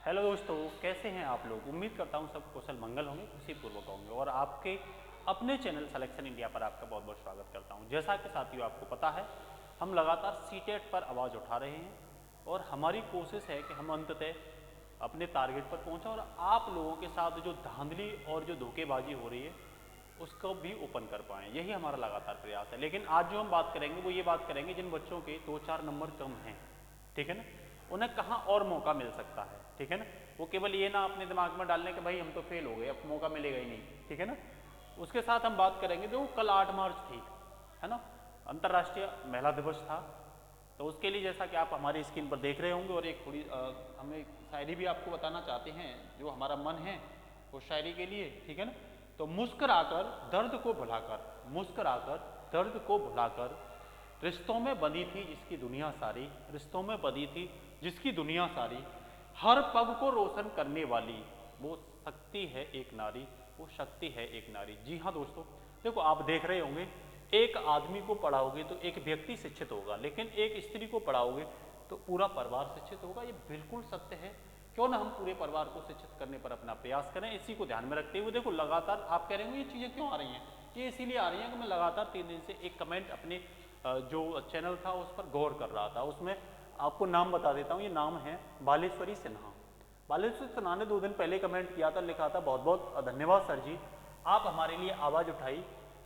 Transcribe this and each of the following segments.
Hello दोस्तों, कैसे हैं आप लोग। उम्मीद करता हूं सब कुशल मंगल होंगे, खुशीपूर्वक होंगे और आपके अपने चैनल सिलेक्शन इंडिया पर आपका बहुत बहुत स्वागत करता हूं। जैसा कि साथियों आपको पता है, हम लगातार सीटेट पर आवाज़ उठा रहे हैं और हमारी कोशिश है कि हम अंततः अपने टारगेट पर पहुँचें और आप लोगों के साथ जो धांधली और जो धोखेबाजी हो रही है उसको भी ओपन कर पाएँ। यही हमारा लगातार प्रयास है। लेकिन आज जो हम बात करेंगे वो ये बात करेंगे जिन बच्चों के 2-4 नंबर कम हैं, ठीक है ना, उन्हें कहाँ और मौका मिल सकता है, ठीक है ना। वो केवल ये ना अपने दिमाग में डालने कि भाई हम तो फेल हो गए, अब मौका मिलेगा ही नहीं, ठीक है ना। उसके साथ हम बात करेंगे, जो कल 8 मार्च थी, है ना, अंतर्राष्ट्रीय महिला दिवस था। तो उसके लिए जैसा कि आप हमारी स्क्रीन पर देख रहे होंगे और एक थोड़ी हम एक शायरी भी आपको बताना चाहते हैं, जो हमारा मन है उस शायरी के लिए, ठीक है ना। तो मुस्कुराकर दर्द को भुलाकर, मुस्कुराकर दर्द को भुलाकर, रिश्तों में बंधी थी जिसकी दुनिया सारी, रिश्तों में बंधी थी जिसकी दुनिया सारी, हर पग को रोशन करने वाली वो शक्ति है एक नारी, वो शक्ति है एक नारी। जी हाँ दोस्तों, देखो आप देख रहे होंगे, एक आदमी को पढ़ाओगे तो एक व्यक्ति शिक्षित होगा, लेकिन एक स्त्री को पढ़ाओगे तो पूरा परिवार शिक्षित होगा। ये बिल्कुल सत्य है। क्यों ना हम पूरे परिवार को शिक्षित करने पर अपना प्रयास करें। इसी को ध्यान में रखते हुए देखो, लगातार आप कह रहे होंगे ये चीज़ें क्यों आ रही हैं। ये इसीलिए आ रही हैं कि मैं लगातार 3 दिन से एक कमेंट अपने जो चैनल था उस पर गौर कर रहा था। उसमें आपको नाम बता देता हूँ, ये नाम है बालेश्वरी सिन्हा। बालेश्वरी सिन्हा ने 2 दिन पहले कमेंट किया था, लिखा था, बहुत बहुत धन्यवाद सर जी, आप हमारे लिए आवाज़ उठाई।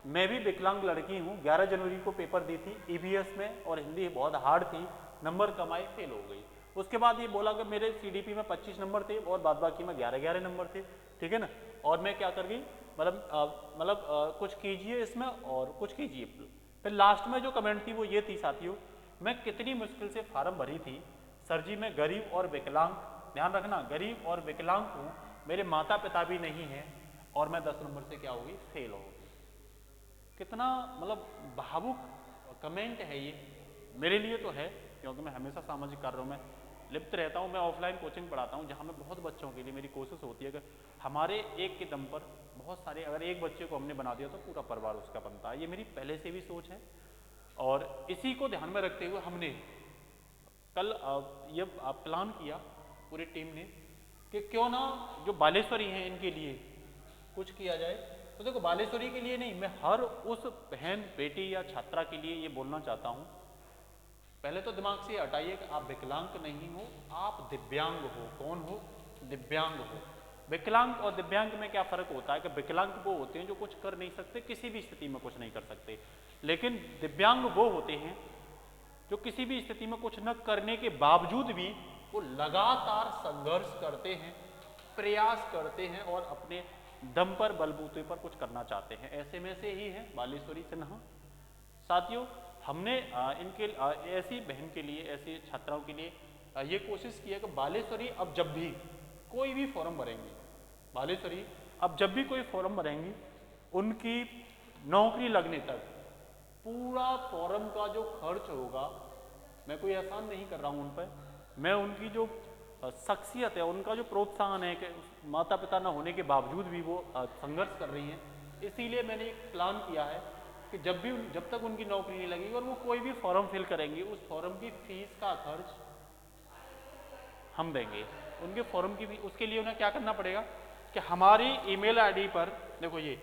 मैं भी विकलांग लड़की हूँ, 11 जनवरी को पेपर दी थी ईवीएस में और हिंदी बहुत हार्ड थी, नंबर कम आए, फेल हो गई। उसके बाद ये बोला कि मेरे सीडीपी में 25 नंबर थे और बाद बाकी में 11-11 नंबर थे, ठीक है ना। और मैं क्या कर गई, कुछ कीजिए इसमें और कुछ कीजिए। फिर लास्ट में जो कमेंट थी वो ये थी साथियों, मैं कितनी मुश्किल से फार्म भरी थी सर जी, मैं गरीब और विकलांग, ध्यान रखना, गरीब और विकलांग हूँ, मेरे माता पिता भी नहीं हैं और मैं 10 नंबर से क्या होगी, फेल हो गई। कितना भावुक कमेंट है ये, मेरे लिए तो है, क्योंकि मैं हमेशा सामाजिक कार्यों में लिप्त रहता हूँ। मैं ऑफलाइन कोचिंग पढ़ाता हूँ, जहाँ मैं बहुत बच्चों के लिए मेरी कोशिश होती है कि हमारे एक के दम पर बहुत सारे, अगर एक बच्चे को हमने बना दिया तो पूरा परिवार उसका बनता है। ये मेरी पहले से भी सोच है और इसी को ध्यान में रखते हुए हमने कल ये प्लान किया पूरी टीम ने कि क्यों ना जो बालेश्वरी हैं इनके लिए कुछ किया जाए। तो देखो, बालेश्वरी के लिए नहीं, मैं हर उस बहन, बेटी या छात्रा के लिए ये बोलना चाहता हूँ, पहले तो दिमाग से हटाइए कि आप विकलांग नहीं हो, आप दिव्यांग हो। कौन हो, दिव्यांग हो। विकलांग और दिव्यांग में क्या फ़र्क होता है कि विकलांग वो होते हैं जो कुछ कर नहीं सकते, किसी भी स्थिति में कुछ नहीं कर सकते, लेकिन दिव्यांग वो होते हैं जो किसी भी स्थिति में कुछ न करने के बावजूद भी वो लगातार संघर्ष करते हैं, प्रयास करते हैं और अपने दम पर, बलबूते पर कुछ करना चाहते हैं। ऐसे में से ही है बालेश्वरी सिन्हा। साथियों, हमने इनके ऐसी बहन के लिए, ऐसी छात्राओं के लिए ये कोशिश की है कि बालेश्वरी अब जब भी कोई भी फॉर्म भरेंगी, बालेश्वरी अब जब भी कोई फॉर्म भरेंगी, उनकी नौकरी लगने तक पूरा फॉर्म का जो खर्च होगा, मैं कोई एहसान नहीं कर रहा हूँ उन पर, मैं उनकी जो शख्सियत है, उनका जो प्रोत्साहन है कि माता पिता न होने के बावजूद भी वो संघर्ष कर रही हैं, इसीलिए मैंने एक प्लान किया है कि जब तक उनकी नौकरी नहीं लगेगी और वो कोई भी फॉर्म फिल करेंगे, उस फॉर्म की फीस का खर्च हम देंगे। उनके फॉर्म की भी, उसके लिए उन्हें क्या करना पड़ेगा कि हमारी ईमेल आईडी पर, देखो ये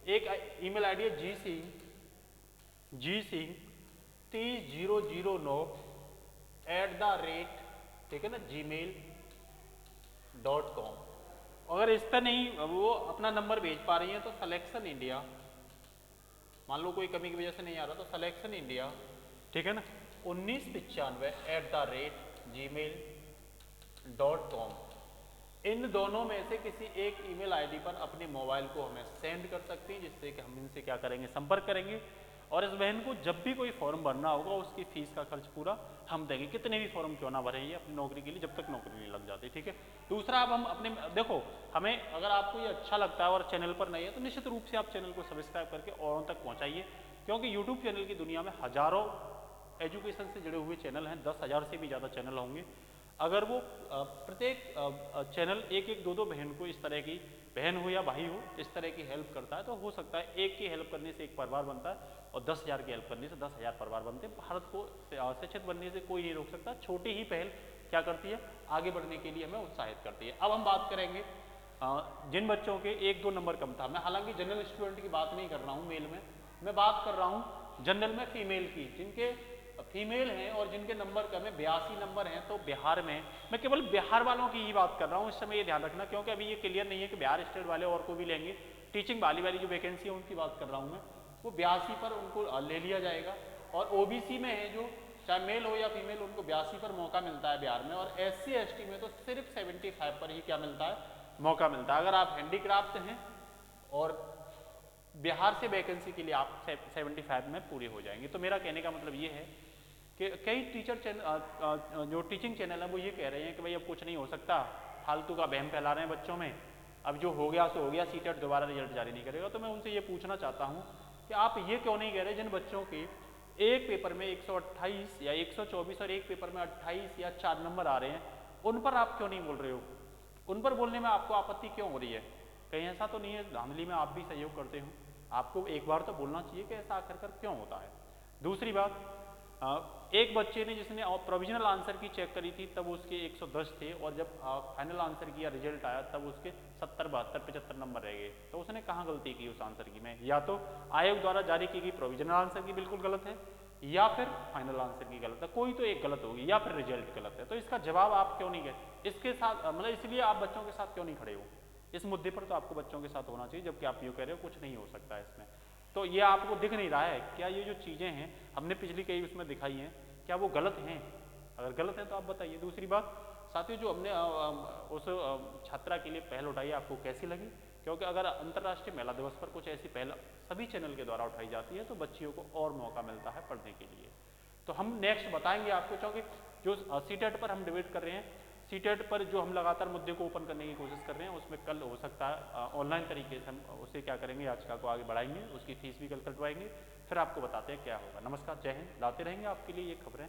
एक ईमेल आईडी है GSingh3009 @ ठीक है ना, gmail.com। अगर इस पर नहीं वो अपना नंबर भेज पा रही हैं तो सिलेक्शन इंडिया, मान लो कोई कमी की वजह से नहीं आ रहा तो सिलेक्शन इंडिया, ठीक है ना, 1995 @ gmail.com। इन दोनों में से किसी एक ईमेल आईडी पर अपने मोबाइल को हमें सेंड कर सकती हैं, जिससे कि हम इनसे क्या करेंगे, संपर्क करेंगे और इस बहन को जब भी कोई फॉर्म भरना होगा उसकी फीस का खर्च पूरा हम देंगे, कितने भी फॉर्म क्यों ना भरें ये अपनी नौकरी के लिए, जब तक नौकरी नहीं लग जाती, ठीक है। दूसरा, अब हम अपने, देखो हमें, अगर आपको ये अच्छा लगता है और चैनल पर नहीं है तो निश्चित रूप से आप चैनल को सब्सक्राइब करके औरों तक पहुँचाइए, क्योंकि यूट्यूब चैनल की दुनिया में हज़ारों एजुकेशन से जुड़े हुए चैनल हैं, 10,000 से भी ज़्यादा चैनल होंगे। अगर वो प्रत्येक चैनल एक एक दो बहन को, इस तरह की बहन हो या भाई हो, इस तरह की हेल्प करता है, तो हो सकता है एक की हेल्प करने से एक परिवार बनता है और 10,000 की हेल्प करने से 10,000 परिवार बनते हैं। भारत को शिक्षित बनने से कोई नहीं रोक सकता। छोटी ही पहल क्या करती है, आगे बढ़ने के लिए हमें उत्साहित करती है। अब हम बात करेंगे जिन बच्चों के 1-2 नंबर कम था, मैं हालांकि जनरल स्टूडेंट की बात नहीं कर रहा हूँ मेल में, मैं बात कर रहा हूँ जनरल में फीमेल की, जिनके फीमेल हैं और जिनके नंबर कम है, 82 नंबर हैं। तो बिहार में, मैं केवल बिहार वालों की ही बात कर रहा हूँ इस समय, ये ध्यान रखना, क्योंकि अभी ये क्लियर नहीं है कि बिहार स्टेट वाले और को भी लेंगे। टीचिंग वाली जो वैकेंसी है उनकी बात कर रहा हूँ मैं, वो 82 पर उनको ले लिया जाएगा। और ओबीसी में है जो चाहे मेल हो या फीमेल, उनको 82 पर मौका मिलता है बिहार में। और SC/ST में तो सिर्फ 75 पर ही क्या मिलता है, मौका मिलता है। अगर आप हैंडीक्राफ्ट हैं और बिहार से वैकेंसी के लिए आप 75 में पूरे हो जाएंगे। तो मेरा कहने का मतलब ये है कि कई टीचर चैनल जो टीचिंग चैनल है वो ये कह रहे हैं कि भाई अब कुछ नहीं हो सकता, फालतू का वहम फैला रहे हैं बच्चों में, अब जो हो गया सो हो गया, सीटेट दोबारा रिजल्ट जारी नहीं करेगा। तो मैं उनसे ये पूछना चाहता हूँ कि आप ये क्यों नहीं कह रहे जिन बच्चों के एक पेपर में 128 या 124 और एक पेपर में 28 या 4 नंबर आ रहे हैं, उन पर आप क्यों नहीं बोल रहे हो? उन पर बोलने में आपको आपत्ति क्यों हो रही है? कहीं ऐसा तो नहीं है धांधली में आप भी सहयोग करते हो? आपको एक बार तो बोलना चाहिए कि ऐसा आखिर कर क्यों होता है। दूसरी बात, एक बच्चे ने जिसने प्रोविजनल आंसर की चेक करी थी तब उसके 110 थे, और जब फाइनल आंसर की रिजल्ट आया तब उसके 70, 72, 75 नंबर रह गए। तो उसने कहाँ गलती की उस आंसर की में? या तो आयोग द्वारा जारी की गई प्रोविजनल आंसर की बिल्कुल गलत है, या फिर फाइनल आंसर की गलत है, कोई तो एक गलत होगी, या फिर रिजल्ट गलत है। तो इसका जवाब आप क्यों नहीं गए इसके साथ, मतलब इसलिए आप बच्चों के साथ क्यों नहीं खड़े हो? इस मुद्दे पर तो आपको बच्चों के साथ होना चाहिए, जबकि आप यूँ कह रहे हो कुछ नहीं हो सकता है इसमें। तो ये आपको दिख नहीं रहा है क्या? ये जो चीज़ें हैं हमने पिछली कई उसमें दिखाई हैं, क्या वो गलत हैं? अगर गलत है तो आप बताइए। दूसरी बात साथियों, जो हमने उस छात्रा के लिए पहल उठाई आपको कैसी लगी? क्योंकि अगर अंतर्राष्ट्रीय महिला दिवस पर कुछ ऐसी पहल सभी चैनल के द्वारा उठाई जाती है तो बच्चियों को और मौका मिलता है पढ़ने के लिए। तो हम नेक्स्ट बताएंगे आपको, क्योंकि जो सीटेट पर हम डिबेट कर रहे हैं, सीटेट पर जो हम लगातार मुद्दे को ओपन करने की कोशिश कर रहे हैं, उसमें कल हो सकता है ऑनलाइन तरीके से हम उसे क्या करेंगे, याचिका को आगे बढ़ाएंगे, उसकी फीस भी कल कटवाएंगे, फिर आपको बताते हैं क्या होगा। नमस्कार, जय हिंद। लाते रहेंगे आपके लिए ये खबरें।